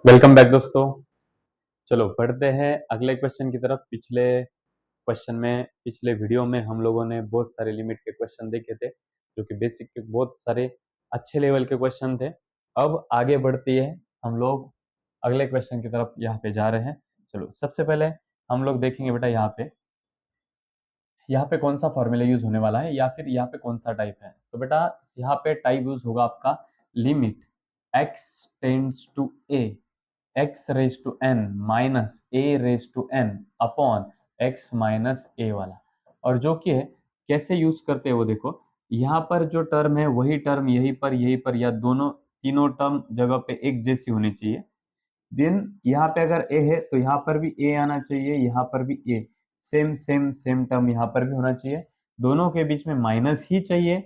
Welcome back दोस्तों। चलो बढ़ते हैं अगले क्वेश्चन की तरफ। पिछले वीडियो में हम लोगों ने बहुत सारे लिमिट के क्वेश्चन देखे थे, जो कि बेसिक के बहुत सारे अच्छे लेवल के क्वेश्चन थे। अब आगे बढ़ती है, हम लोग अगले क्वेश्चन की तरफ यहाँ पे जा रहे हैं। चलो सबसे पहले हम लोग देखेंगे बेटा यहाँ पे कौन सा फॉर्मूला यूज होने वाला है या फिर यहाँ पे कौन सा टाइप है। तो बेटा यहाँ पे टाइप यूज होगा आपका limit x tends to a x raise to n minus a raise to n upon x minus a वाला। और जो कि है कैसे यूज करते हैं वो देखो, यहाँ पर जो टर्म है वही टर्म यही पर या दोनों तीनों टर्म जगह पे एक जैसी होनी चाहिए। देन यहाँ पे अगर ए है तो यहाँ पर भी ए आना चाहिए, यहाँ पर भी ए, सेम सेम सेम टर्म यहाँ पर भी होना चाहिए। दोनों के बीच में माइनस ही चाहिए,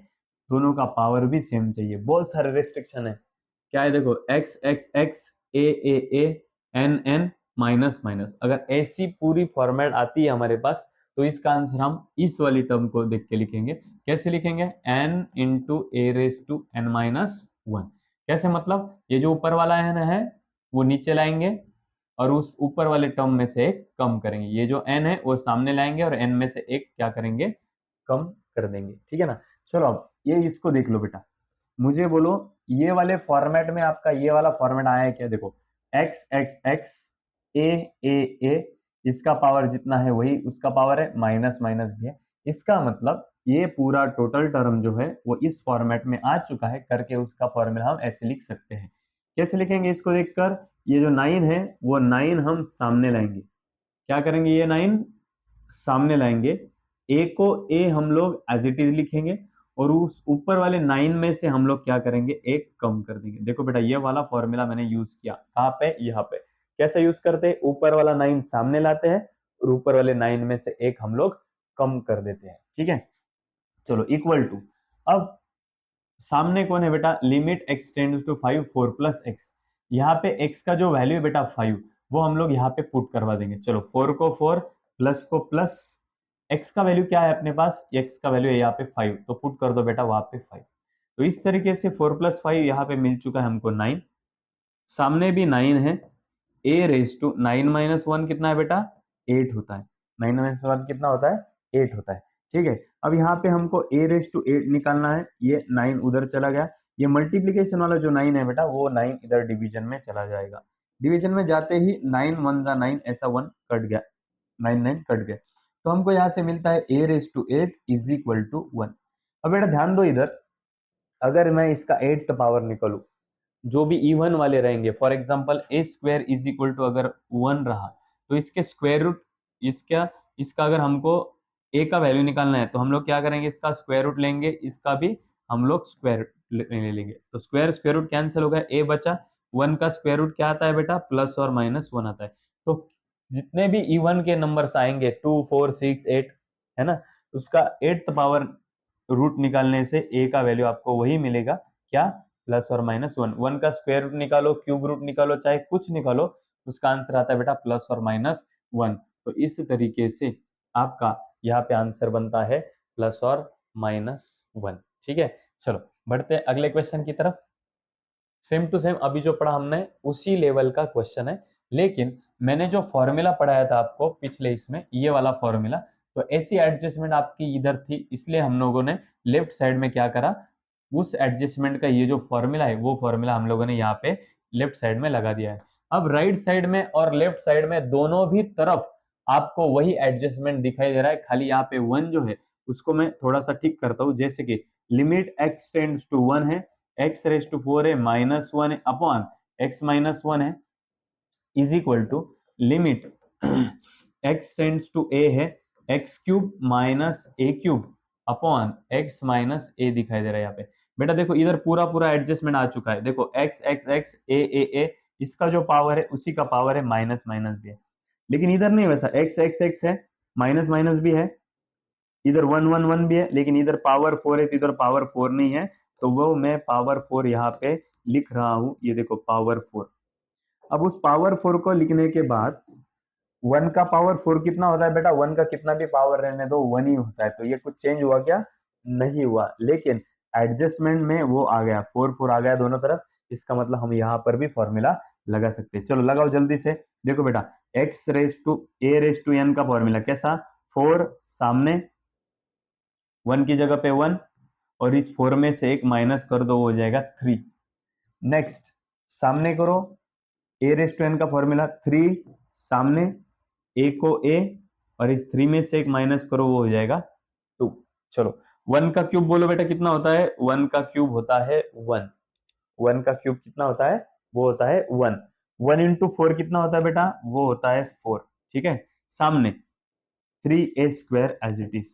दोनों का पावर भी सेम चाहिए। बहुत सारे रेस्ट्रिक्शन है। क्या है देखो, x x x, A N N, minus minus. अगर ऐसी पूरी फॉर्मेट आती है हमारे पास तो इसका आंसर हम इस वाली टर्म को देख के लिखेंगे। कैसे लिखेंगे? N into A raise to N minus one. कैसे मतलब, ये जो ऊपर वाला एन है वो नीचे लाएंगे और उस ऊपर वाले टर्म में से एक कम करेंगे। ये जो n है वो सामने लाएंगे और n में से एक क्या करेंगे? कम कर देंगे। ठीक है ना। चलो अब ये इसको देख लो बेटा, मुझे बोलो ये वाले फॉर्मेट में आपका ये वाला फॉर्मेट आया है क्या? देखो x x x, ए, इसका पावर जितना है वही उसका पावर है, माइनस माइनस भी है। इसका मतलब ये पूरा टोटल टर्म जो है वो इस फॉर्मेट में आ चुका है करके उसका फॉर्मूला हम ऐसे लिख सकते हैं। कैसे लिखेंगे इसको देखकर? ये जो 9 है वो 9 हम सामने लाएंगे। क्या करेंगे? ये 9 सामने लाएंगे। ए को ए हम लोग एज इट इज लिखेंगे और उस ऊपर वाले 9 में से हम लोग क्या करेंगे? एक कम कर देंगे। देखो बेटा ये वाला फॉर्मूला मैंने यूज किया कहाँ पे? यहाँ पे। कैसे यूज करते हैं? ऊपर वाला 9 सामने लाते हैं और ऊपर वाले 9 में से एक हम लोग कम कर देते हैं। ठीक है। चलो इक्वल टू, अब सामने कौन है बेटा? Limit x tends to 5 4 plus X. यहाँ पे एक्स का जो वैल्यू है बेटा 5, वो हम लोग यहाँ पे पुट करवा देंगे। चलो 4 को 4, प्लस को प्लस, एक्स का वैल्यू क्या है अपने पास? एक्स का वैल्यू है यहाँ पे 5, तो पुट कर दो बेटा वहां पे 5। तो इस तरीके से 4 प्लस 5 यहाँ पे मिल चुका है हमको 9, सामने भी 9 है। A raise to 9 minus one कितना है बेटा? 8 होता है। 9 माइनस वन कितना होता है? 8 होता है। ठीक है। अब यहाँ पे हमको ए रेस टू 8 निकालना है। ये 9 उधर चला गया, ये मल्टीप्लीकेशन वाला जो 9 है बेटा वो 9 इधर डिवीजन में चला जाएगा। डिवीजन में जाते ही 9 1 जा 9, ऐसा 1 कट गया, 9 9 कट गया। तो हमको यहाँ से मिलता है a raise to 8 is equal to 1। अब बेटा ध्यान दो इधर, अगर मैं इसका 8th पावर निकालू, जो भी इवन वाले रहेंगे, for example A square is equal to अगर 1 रहा तो इसके स्क्वायर रूट, इसका इसका अगर हमको ए का वैल्यू निकालना है तो हम लोग क्या करेंगे? इसका स्क्वायर रूट लेंगे, इसका भी हम लोग स्क्वायर रूट ले लेंगे। तो स्क्वायर रूट कैंसिल हो गया, ए बचा। 1 का स्क्वायर रूट क्या आता है बेटा? प्लस और माइनस 1 आता है। तो जितने भी इवन के नंबर्स आएंगे 2 4 6 8, है ना, उसका 8th पावर रूट निकालने से ए का वैल्यू आपको वही मिलेगा, क्या? प्लस और माइनस 1। 1 का स्क्वायर रूट निकालो, क्यूब रूट निकालो, चाहे कुछ निकालो, उसका आंसर आता है बेटा प्लस और माइनस 1। तो इस तरीके से आपका यहाँ पे आंसर बनता है प्लस और माइनस 1। ठीक है। चलो बढ़ते हैं अगले क्वेश्चन की तरफ। सेम टू सेम अभी जो पढ़ा हमने उसी लेवल का क्वेश्चन है, लेकिन मैंने जो फॉर्मूला पढ़ाया था आपको पिछले इसमें, ये वाला फॉर्मूला, तो ऐसी एडजस्टमेंट आपकी इधर थी, इसलिए हम लोगों ने लेफ्ट साइड में क्या करा? उस एडजस्टमेंट का ये जो फॉर्मूला है वो फॉर्मूला हम लोगों ने यहाँ पे लेफ्ट साइड में लगा दिया है। अब राइट साइड में और लेफ्ट साइड में दोनों भी तरफ आपको वही एडजस्टमेंट दिखाई दे रहा है, खाली यहाँ पे 1 जो है उसको मैं थोड़ा सा ठीक करता हूँ। जैसे कि लिमिट x टेंड्स टू 1 है, एक्स रेज टू 4 है, माइनस 1 है, अपॉन एक्स माइनस 1 है, is equal to limit x tends to a है, x cube minus a cube upon x minus a दिखाई दे रहा है यहाँ पे। बेटा देखो इधर पूरा पूरा एडजस्टमेंट आ चुका है। देखो एक्स एक्स एक्स, ए, इसका जो पावर है उसी का पावर है, माइनस माइनस भी है। लेकिन इधर नहीं वैसा, एक्स एक्स एक्स है, माइनस माइनस भी है, इधर 1 1 1 भी है, लेकिन इधर पावर 4 है तो इधर पावर 4 नहीं है। तो वो मैं पावर 4 यहाँ पे लिख रहा हूं, ये देखो पावर 4। अब उस पावर 4 को लिखने के बाद 1 का पावर 4 कितना होता है बेटा? 1 का कितना भी पावर रहने दो 1 ही होता है। तो ये कुछ चेंज हुआ क्या? नहीं हुआ, लेकिन एडजस्टमेंट में वो आ गया, 4 4 आ गया दोनों तरफ। इसका मतलब हम यहाँ पर भी फॉर्मूला लगा सकते हैं। चलो लगाओ जल्दी से। देखो बेटा X raise to A raise to N का फॉर्मूला कैसा, 4 सामने 1 की जगह पे 1 और इस 4 में से एक माइनस कर दो, वो हो जाएगा 3। नेक्स्ट सामने करो, ए रेस टू एन का फॉर्मूला 3 सामने ए को ए और इस 3 में से एक माइनस करो, वो हो जाएगा 2। चलो 1 का क्यूब बोलो बेटा कितना होता है, 1 का क्यूब होता है 1। 1 का क्यूब कितना होता है, वो होता है 1। 1 इंटू 4 कितना होता है बेटा, वो होता है 4। ठीक है, सामने 3a square as it is.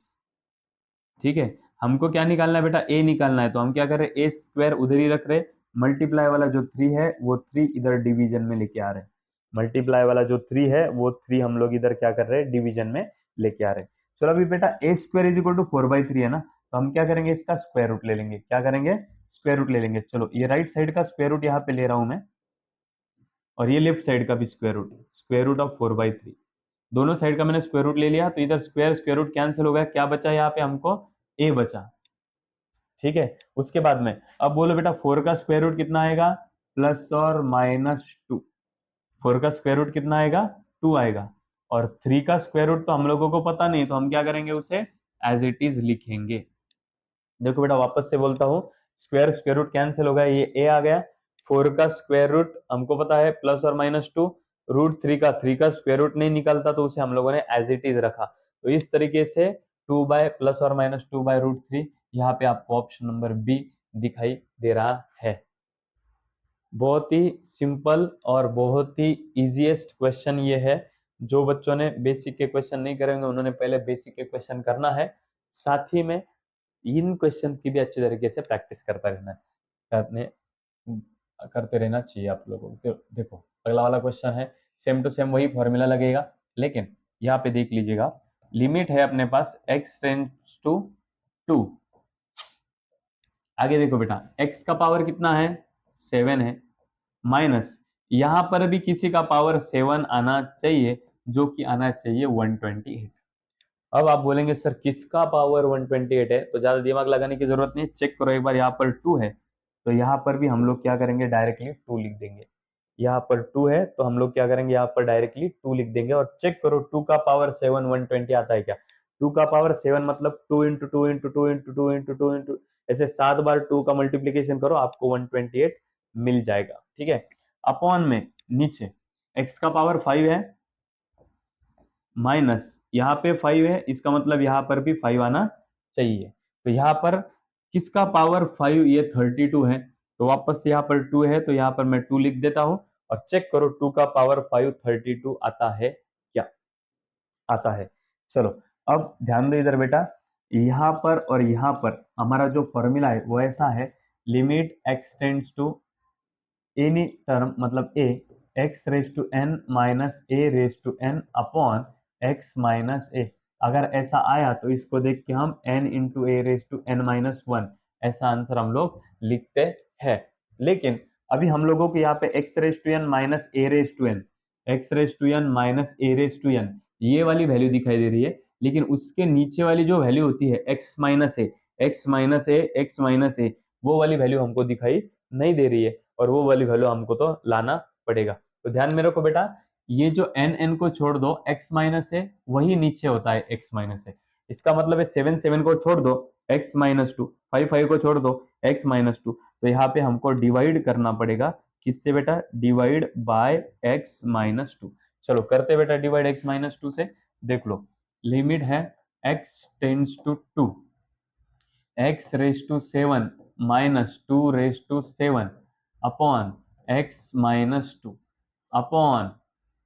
ठीक है, हमको क्या निकालना है बेटा, ए निकालना है। तो हम क्या कर रहे हैं, ए स्क्वायर उधर ही रख रहे, मल्टीप्लाई वाला जो 3 है वो 3 इधर डिवीजन में लेके आ रहे हैं। मल्टीप्लाई वाला जो 3 है वो 3 हम लोग इधर क्या कर रहे हैं, डिवीजन में लेके आ रहे हैं। चलो अभी बेटा a square is equal to 4/3 है ना, तो हम क्या करेंगे, इसका स्क्वायर रूट ले लेंगे। क्या करेंगे, स्क्वायर रूट ले लेंगे। चलो ये राइट साइड का स्क्वायर रूट यहाँ पे ले रहा हूं मैं, और ये लेफ्ट साइड का भी स्क्वायर रूट ऑफ 4/3। दोनों साइड का मैंने स्क्वायर रूट ले लिया, तो इधर स्क्वायर स्क्वायर रूट कैंसिल हो गया, क्या बचा यहाँ पे हमको, ए बचा। ठीक है, उसके बाद में अब बोलो बेटा 4 का स्क्वायर रूट कितना आएगा, प्लस और माइनस 2। 4 का स्क्वायर रूट कितना आएगा, 2 आएगा। और 3 का स्क्वायर रूट तो हम लोगों को पता नहीं, तो हम क्या करेंगे, उसे एज इट इज लिखेंगे। देखो बेटा वापस से बोलता हूँ, स्क्वायर स्क्वायर रूट कैंसिल हो गया, ये ए आ गया। 4 का स्क्वायर रूट हमको पता है प्लस और माइनस 2। रूट 3 का स्क्वायर रूट नहीं निकलता, तो उसे हम लोगों ने एज इट इज रखा। तो इस तरीके से 2 बाय प्लस और माइनस 2 बाय रूट 3, यहाँ पे आपको ऑप्शन नंबर बी दिखाई दे रहा है। बहुत ही सिंपल और बहुत ही इजीएस्ट क्वेश्चन ये है। जो बच्चों ने बेसिक के क्वेश्चन नहीं करेंगे, उन्होंने पहले बेसिक के क्वेश्चन करना है, साथ ही में इन क्वेश्चन की भी अच्छी तरीके से प्रैक्टिस करता रहना करने करते रहना चाहिए आप लोगों को। तो देखो अगला वाला क्वेश्चन है, सेम टू सेम वही फॉर्मूला लगेगा, लेकिन यहाँ पे देख लीजिएगा, लिमिट है अपने पास x टेंड्स टू 2। आगे देखो बेटा x का पावर कितना है, 7 है, माइनस यहां पर भी किसी का पावर 7 आना चाहिए, जो कि आना चाहिए 128। अब आप बोलेंगे सर किसका पावर 128 है, तो ज्यादा दिमाग लगाने की जरूरत नहीं, चेक करो एक बार, यहाँ पर 2 है तो यहाँ पर भी हम लोग क्या करेंगे, डायरेक्टली 2 लिख देंगे। यहाँ पर 2 है तो हम लोग क्या करेंगे, यहाँ पर डायरेक्टली 2 लिख देंगे। और चेक करो 2 का पावर 7 120 आता है क्या। 2 का पावर 7 मतलब 2 into 2 into 2 into 2 into 2 into, ऐसे 7 बार 2 का मल्टीप्लीकेशन करो, आपको 128 मिल जाएगा। ठीक है, अपॉन में नीचे x का पावर 5 है, माइनस यहाँ पे 5 है, इसका मतलब यहाँ पर भी 5 आना चाहिए। तो यहाँ पर किसका पावर 5, ये 32 है, तो वापस से यहाँ पर 2 है तो यहाँ पर मैं 2 लिख देता हूँ। और चेक करो 2 का पावर 5 32 आता है क्या, आता है। चलो अब ध्यान दो इधर बेटा, यहाँ पर और यहाँ पर हमारा जो फॉर्मूला है वो ऐसा है, limit x tends to any term मतलब a, x raise to n minus a raise to n upon x minus a। अगर ऐसा आया तो इसको देख के हम n into A raise to n minus 1, ऐसा आंसर हम लोग लिखते हैं। लेकिन अभी हम लोगों को यहाँ पे x raise to n minus a raise to n, x raise to n minus a raise to n, ये वाली वैल्यू दिखाई दे रही है। लेकिन उसके नीचे वाली जो वैल्यू होती है x minus a, x minus a, x minus a, वो वाली वैल्यू हमको दिखाई नहीं दे रही है, और वो वाली वैल्यू हमको तो लाना पड़ेगा। तो ध्यान में रखो बेटा, ये जो n को छोड़ दो, x माइनस है वही नीचे होता है x माइनस है। इसका मतलब है 7 7 को छोड़ दो, x माइनस 2, 5 5 को छोड़ दो, x माइनस 2। तो यहाँ पे हमको डिवाइड करना पड़ेगा, किससे बेटा, डिवाइड बाय x माइनस 2। चलो करते बेटा डिवाइड x माइनस 2 से। देख लो लिमिट है x tends to 2, x raise to 7 minus 2 raise to 7 upon x minus 2 upon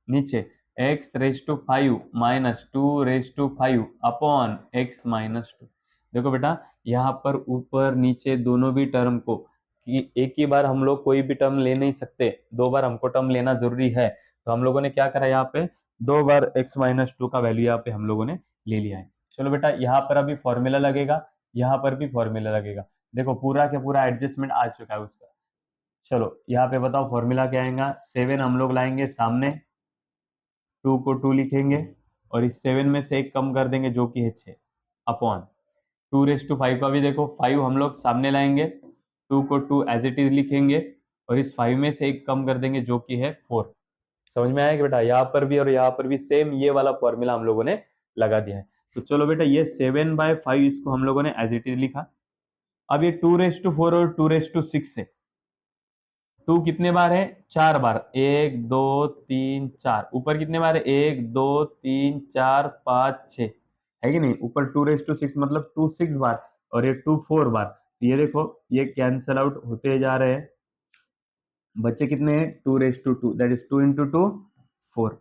नीचे x raise to 5 minus 2 raise to 5 upon x minus 2। देखो बेटा यहाँ पर ऊपर नीचे दोनों भी टर्म को, कि एक ही बार हम लोग कोई भी टर्म ले नहीं सकते, 2 बार हमको टर्म लेना जरूरी है। तो हम लोगों ने क्या करा, यहाँ पे 2 बार x माइनस 2 का वैल्यू यहाँ पे हम लोगों ने ले लिया है। चलो बेटा यहाँ पर अभी फॉर्मूला लगेगा, यहाँ पर भी फॉर्मूला लगेगा। देखो पूरा के पूरा एडजस्टमेंट आ चुका है उसका। चलो यहाँ पे बताओ फॉर्मूला क्या आएगा, 7 हम लोग लाएंगे सामने, 2 को 2 लिखेंगे और इस 7 में से एक कम कर देंगे जो कि है 6 अपॉन 2 रेज टू 5 का भी देखो 5 हम लोग सामने लाएंगे, 2 को 2 एज इट इज लिखेंगे और इस 5 में से एक कम कर देंगे जो कि है 4। समझ में आया कि बेटा यहाँ पर भी और यहाँ पर भी सेम ये वाला फॉर्मूला हम लोगों ने लगा दिया है। तो चलो बेटा ये 7/5 इसको हम लोगों ने एज इट इज लिखा। अब ये 2⁴ और 2⁶ है। 2 कितने बार है? 4 बार। 1 2 3 4। ऊपर कितने बार है? 1 2 3 4 5 6 है कि नहीं? ऊपर 2⁶ मतलब 2 6 बार और ये 2 4 बार। ये देखो ये कैंसल आउट होते जा रहे हैं। बच्चे कितने हैं? 2⁵ दैट इज 2 इंटू 2 4।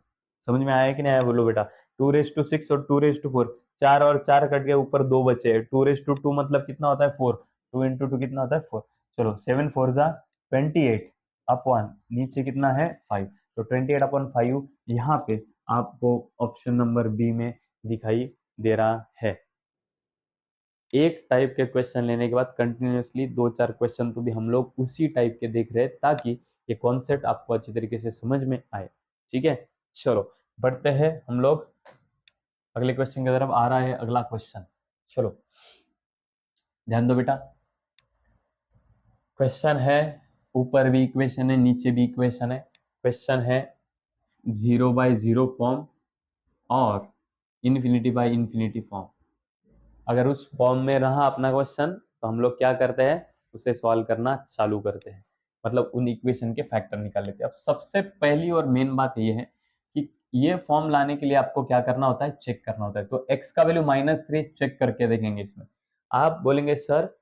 समझ में आया कि नहीं आया बोलो बेटा? 2⁶ और 2⁴ 4 और 4 कट गए, ऊपर 2 बचे। 2⁵ मतलब कितना होता है? 4। 2 इंटू 2 कितना होता है? 4। चलो 7 4 जा 28 अपॉन नीचे कितना है? 5। तो 28/5 यहाँ पे आपको ऑप्शन नंबर बी में दिखाई दे रहा है। एक टाइप के क्वेश्चन लेने के बाद कंटिन्यूअसली 2-4 क्वेश्चन तो भी हम लोग उसी टाइप के देख रहे हैं ताकि ये कॉन्सेप्ट आपको अच्छी तरीके से समझ में आए। ठीक है, चलो बढ़ते हैं हम लोग अगले क्वेश्चन की तरफ। आ रहा है अगला क्वेश्चन। चलो ध्यान दो बेटा। क्वेश्चन है, ऊपर भी इक्वेशन है नीचे भी इक्वेशन है। क्वेश्चन है 0/0 फॉर्म और ∞/∞ फॉर्म। अगर उस फॉर्म में रहा अपना क्वेश्चन तो हम लोग क्या करते हैं? उसे सॉल्व करना चालू करते हैं, मतलब उन इक्वेशन के फैक्टर निकाल लेते हैं। अब सबसे पहली और मेन बात ये है कि ये फॉर्म लाने के लिए आपको क्या करना होता है? चेक करना होता है। तो x का वैल्यू -3 चेक करके देखेंगे इसमें। आप बोलेंगे सर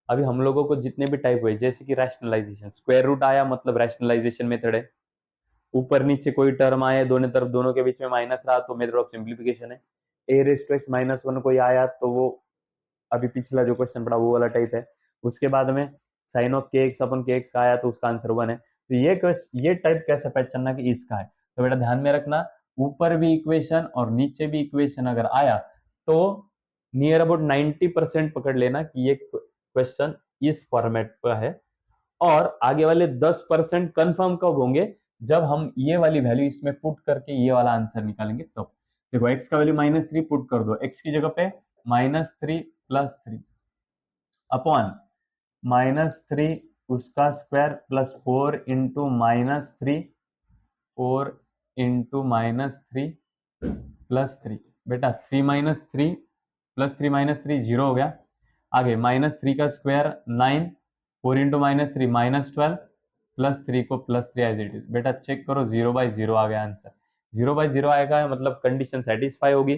अभी हम लोगों को जितने भी टाइप हुए, जैसे कि रैशनलाइजेशन, स्क्वायर रूट आया मतलब रैशनलाइजेशन मेथड है। ऊपर नीचे कोई टर्म आए दोनों तरफ, दोनों के बीच में माइनस रहा तो मेथड ऑफ सिंप्लीफिकेशन है। a⁻x-1 कोई आया तो वो अभी पिछला जो क्वेश्चन पड़ा वो वाला टाइप है। उसके बाद में साइन ऑफ kx/kx का आया तो उसका आंसर 1 है। तो ये टाइप कैसे पहचानना कि इसका है? तो बेटा ध्यान में रखना, ऊपर भी इक्वेशन और नीचे भी इक्वेशन अगर आया तो नियर अबाउट 90% पकड़ लेना कि ये क्वेश्चन इस फॉर्मेट का है। और आगे वाले 10% कंफर्म कब होंगे? जब हम ये वाली वैल्यू इसमें पुट करके ये वाला आंसर निकालेंगे तब। तो देखो x का वैल्यू -3 पुट कर दो। x की जगह पे -3 + 3 अपॉन -3 उसका square plus 4 into -3, 4 into -3 plus 3। बेटा 3 - 3 प्लस 3 -3 0 हो गया। आगे -3 का स्क्वायर 9, 4 इंटू -3 -12 प्लस 3 को +3 एज इट इज। बेटा चेक करो 0/0 आ गया आंसर। 0/0 आएगा मतलब कंडीशन सेटिस्फाई होगी।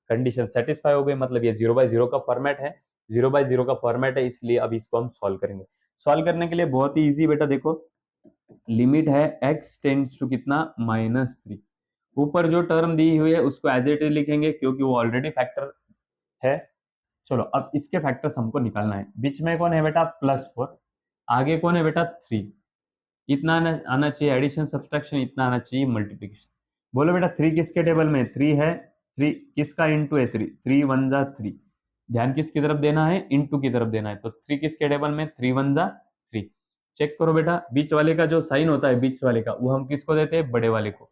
कंडीशन सेटिस्फाई हो गई मतलब ये 0/0 का फॉर्मेट है। 0/0 का फॉर्मेट है इसलिए अब इसको हम सॉल्व करेंगे। सॉल्व करने के लिए बहुत ही इजी बेटा, देखो लिमिट है x टेंड्स टू कितना? -3। ऊपर जो टर्म दी हुई है उसको एज इट इज लिखेंगे क्योंकि वो ऑलरेडी फैक्टर है। चलो अब इसके फैक्टर्स हमको निकालना है। बीच में कौन है बेटा? +4। आगे कौन है बेटा? 3। इतना आना चाहिए एडिशन सब्सट्रैक्शन, इतना आना चाहिए मल्टीप्लिकेशन। बोलो बेटा 3 किसके टेबल में? 3 है। 3 किसका इंटू है? 3। 3 1 जा 3। ध्यान किसकी तरफ देना है? इंटू की तरफ देना है। तो 3 किसके टेबल में? 3 1 जा 3। चेक करो बेटा, बीच वाले का जो साइन होता है बीच वाले का, वो हम किसको देते हैं? बड़े वाले को।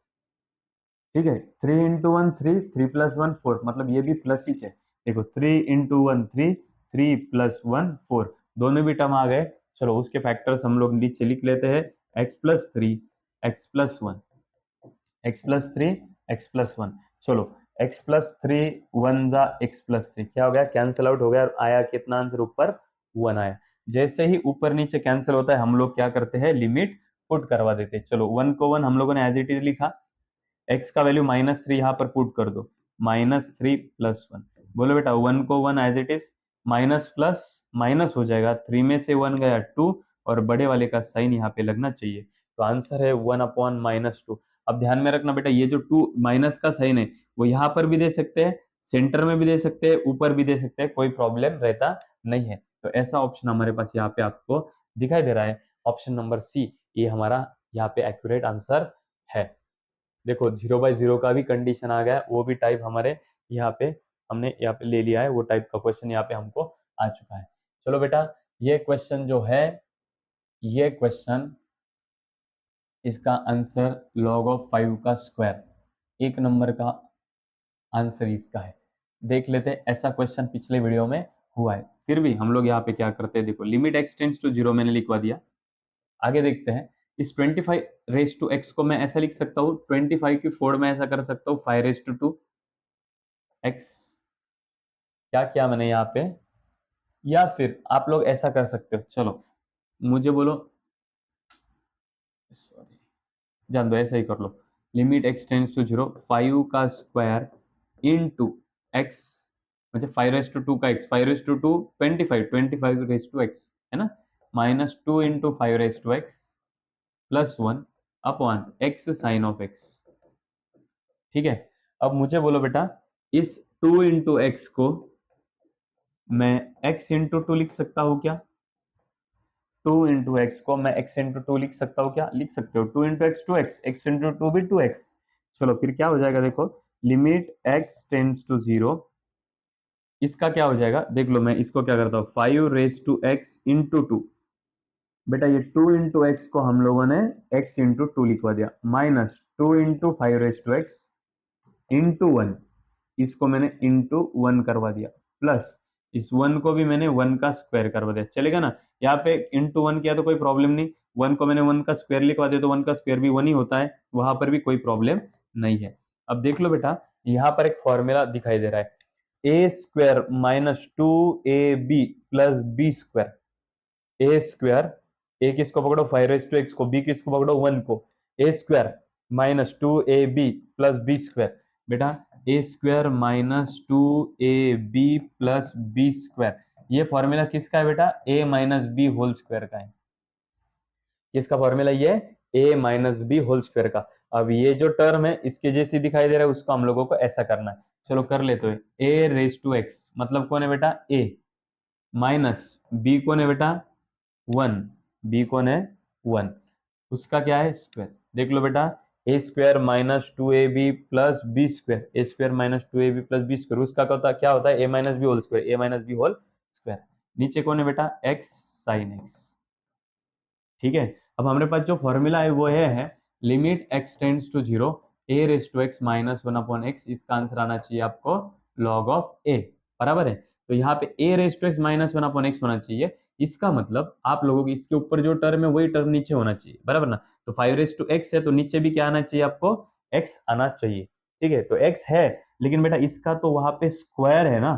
ठीक है, 3 इंटू 1 3, 3 + 1 4, मतलब ये भी प्लस ही है। देखो 3 इंटू 1 3, 3 + 1 4, दोनों भी टर्म आ गए। चलो उसके फैक्टर्स हम लोग नीचे लिख लेते हैं। x+3, x+1, x+3, x+1। चलो x+3 1 जा x+3 क्या हो गया? कैंसिल आउट हो गया और आया कितना आंसर? ऊपर 1 आया। जैसे ही ऊपर नीचे कैंसिल होता है हम लोग क्या करते हैं? लिमिट पुट करवा देते हैं। चलो 1 को 1 हम लोगों ने एज इट इज लिखा। x का वैल्यू -3 यहाँ पर पुट कर दो। -3 + 1। बोलो बेटा 1 को 1 as it is, minus plus minus हो जाएगा। 3 में से 1 गया 2 और बड़े वाले का साइन यहाँ पे लगना चाहिए। तो आंसर है 1/-2। अब ध्यान में रखना बेटा, ये जो 2 माइनस का साइन है वो यहाँ पर भी दे सकते हैं, सेंटर में भी दे सकते हैं, ऊपर भी दे सकते हैं, कोई प्रॉब्लम रहता नहीं है। तो ऐसा ऑप्शन हमारे पास यहाँ पे आपको दिखाई दे रहा है। ऑप्शन नंबर सी ये हमारा यहाँ पे एक्यूरेट आंसर है। देखो 0/0 का भी कंडीशन आ गया, वो भी टाइप हमारे यहाँ पे हमने यहाँ पे ले लिया है। वो टाइप का क्वेश्चन यहाँ पे हमको आ चुका है। चलो बेटा ये क्वेश्चन जो है, ये क्वेश्चन इसका आंसर log(5) का स्क्वायर 1 नंबर का आंसर इसका है। देख लेते हैं, ऐसा क्वेश्चन पिछले वीडियो में हुआ है। फिर भी हम लोग यहाँ पे क्या करते हैं, देखो लिमिट x टेंड्स टू 0 मैंने लिखवा दिया। आगे देखते हैं इस 25 रेज टू एक्स को मैं ऐसा लिख सकता हूँ, 25 की 4 में ऐसा कर सकता हूँ 5 रेज टू 2 एक्स। क्या किया मैंने यहाँ पे, या फिर आप लोग ऐसा कर सकते हो, चलो मुझे बोलो, सॉरी जान दो, ऐसा ही कर लो, लिमिट एक्स टेंड्स टू 0, 5 का स्क्वायर इंटू एक्स, मतलब 5 रेज टू 2 का x, 5 raise to 2 25, 25 raise to x है ना, -2 × 5 raise to x +1 upon x sine of x. ठीक है, अब मुझे बोलो बेटा, इस 2 × एक्स को मैं x इंटू 2 लिख सकता हूँ क्या? 2 × एक्स को मैं x इंटू 2 लिख सकता हूँ क्या? लिख सकते हो, 2 × एक्स 2x, x इंटू 2 भी 2x। चलो फिर क्या हो जाएगा, देखो लिमिट x टेंड्स टू 0, इसका क्या हो जाएगा देख लो, मैं इसको क्या करता हूँ, 5 रेज टू एक्स इंटू 2, बेटा ये 2 × एक्स को हम लोगों ने x इंटू 2 लिखवा दिया, -2 × 5 रेज टू एक्स इंटू 1, इसको मैंने इंटू 1 करवा दिया, प्लस इस 1 को भी मैंने 1 का स्क्वायर करवा दिया, चलेगा ना? यहाँ पे इंटू 1 किया तो कोई प्रॉब्लम नहीं, 1 को मैंने 1 का स्क्वायर लिखवा दिया तो 1 का स्क्वायर भी 1 ही होता है, वहां पर भी कोई प्रॉब्लम नहीं है। अब देख लो बेटा, यहाँ पर एक फॉर्मूला दिखाई दे रहा है, a square -2ab plus b square, a square, a किसको पकड़ो 5 रेज टू एक्स को, बी किसको पकड़ो 1 को, a square -2ab plus b square, बेटा a square -2ab plus b square, ये फॉर्मूला किसका है बेटा? a minus b whole square का है। किसका फॉर्मूला ये? a minus b whole square का। अब ये जो टर्म है इसके जैसी दिखाई दे रहा है, उसको हम लोगों को ऐसा करना है, चलो कर लेते हैं। a रेज टू एक्स मतलब कौन है बेटा? a, माइनस b कौन है बेटा? 1, b कौन है? 1, उसका क्या है? स्क्वायर। देख लो बेटा, a square -2ab plus b square, a square -2ab plus b square, उसका क्या होता है? A minus b whole square, a minus b whole square. नीचे कौन है बेटा? X sine x. ठीक है, अब हमारे पास जो फॉर्मूला है वो है limit x tends to 0, a raise to x -1 upon x, इसका आंसर आना चाहिए आपको लॉग ऑफ ए, बराबर है। तो यहाँ पे a raise to x -1 upon x होना चाहिए, इसका मतलब आप लोगों की इसके ऊपर जो टर्म है वही टर्म नीचे होना चाहिए, बराबर ना? तो 5 रेज टू एक्स है तो नीचे भी क्या आना चाहिए आपको? एक्स आना चाहिए। ठीक है, तो एक्स है, लेकिन बेटा इसका तो वहां पे स्क्वायर है ना,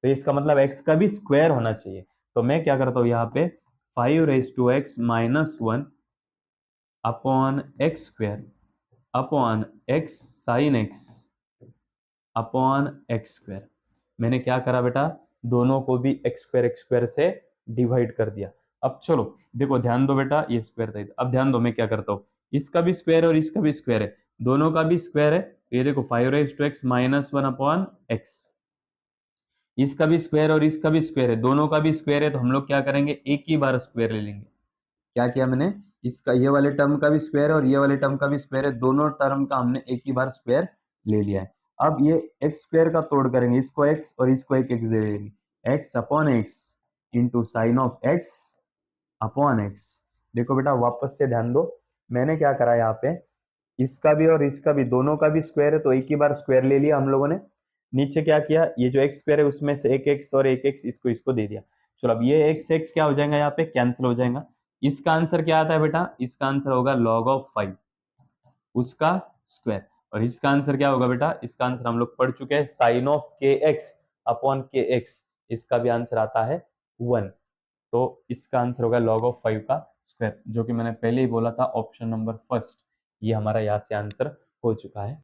तो इसका मतलब एक्स का भी स्क्वायर होना चाहिए। तो मैं क्या करता हूँ यहाँ पे, 5 raise to x -1 upon x square upon x sine x upon x square, मैंने क्या करा बेटा? दोनों को भी एक्स स्क्वायर से डिवाइड कर दिया। अब चलो देखो, ध्यान दो बेटा, ये स्क्वायर था, अब ध्यान दो मैं क्या करता हूँ, इसका भी स्क्वायर और इसका भी स्क्वायर है, दोनों का भी स्क्वायर है, ये देखो 5 raise to x -1 upon x, इसका भी स्क्वायर और इसका भी स्क्वायर है, दोनों का भी स्क्वायर है, तो हम लोग क्या करेंगे, एक ही बार स्क्वायर ले लेंगे। क्या किया मैंने, इसका ये वाले टर्म का भी स्क्वायर है और ये वाले टर्म का भी स्क्वायर है, दोनों टर्म का हमने एक ही बार स्क्वायर ले लिया है। अब ये एक्स स्क्वायर का तोड़ करेंगे, इसको एक्स और इसको एक एक्स दे देंगे, x upon x into sine of x upon x. देखो बेटा वापस से ध्यान दो, मैंने क्या करा यहाँ पे, इसका भी और इसका भी, दोनों का भी स्क्वायर है तो एक ही बार स्क्वायर ले लिया हम लोगों ने। नीचे क्या किया, ये जो एक्स स्क्वायर है उसमें से एक एक्स और एक एक्स इसको इसको दे दिया। चलो अब ये एक्स एक्स क्या हो जाएगा, यहाँ पे कैंसिल हो जाएगा। इसका आंसर क्या आता है बेटा? इसका आंसर होगा लॉग ऑफ 5, उसका स्क्वायर। और इसका आंसर क्या होगा बेटा? इसका आंसर हम लोग पढ़ चुके हैं, साइन ऑफ के एक्स अपॉन के एक्स, इसका भी आंसर आता है 1। तो इसका आंसर होगा लॉग ऑफ 5 का स्क्वायर, जो कि मैंने पहले ही बोला था, ऑप्शन नंबर फर्स्ट, ये हमारा यहाँ से आंसर हो चुका है।